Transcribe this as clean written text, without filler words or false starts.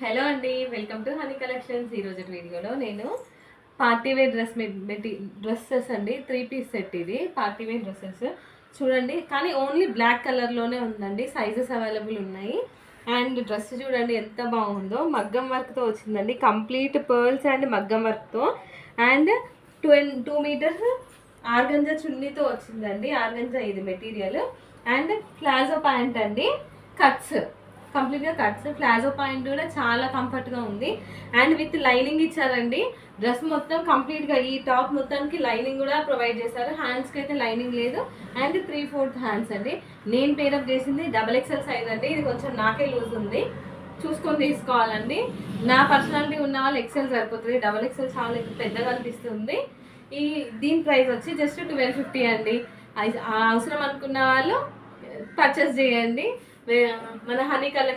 Hello అండి, welcome to honey collections. ఈరోజు వీడియోలో నేను పార్టీ వేర్ డ్రెస్సెస్ అండి, 3 పీస్ సెట్. ఇది పార్టీ వేర్ డ్రెస్సెస్ చూడండి, కానీ ఓన్లీ బ్లాక్ కలర్లోనే ఉందండి. సైజెస్ అవైలబుల్ ఉన్నాయి. అండ్ డ్రెస్ చూడండి ఎంత బాగుందో, మగ్గం వర్క్తో వచ్చిందండి. కంప్లీట్ పర్ల్స్ అండ్ మగ్గం వర్క్తో అండ్ 2 మీటర్స్ ఆర్గంజా చున్నీతో వచ్చిందండి. ఆర్గంజా ఇది మెటీరియల్. అండ్ ప్లాజో ప్యాంట్ అండి, కట్స్, కంప్లీట్గా కట్స్. ప్లాజో పాయింట్ కూడా చాలా కంఫర్ట్గా ఉంది. అండ్ విత్ లైనింగ్ ఇచ్చారండి. డ్రెస్ మొత్తం కంప్లీట్గా ఈ టాప్ మొత్తానికి లైనింగ్ కూడా ప్రొవైడ్ చేశారు. హ్యాండ్స్కి అయితే లైనింగ్ లేదు. అండ్ 3/4 హ్యాండ్స్ అండి. నేను పేరప్ చేసింది XXL సైజ్ అండి. ఇది కొంచెం నాకే లూజ్ ఉంది, చూసుకొని తీసుకోవాలండి. నా పర్సనాలిటీ ఉన్న వాళ్ళు XL సరిపోతుంది. XXL చాలా పెద్దగా అనిపిస్తుంది. దీని ప్రైస్ వచ్చి జస్ట్ 1250 అండి. అవసరం అనుకున్న వాళ్ళు పర్చేస్ చేయండి. మన హనీ కలెక్షన్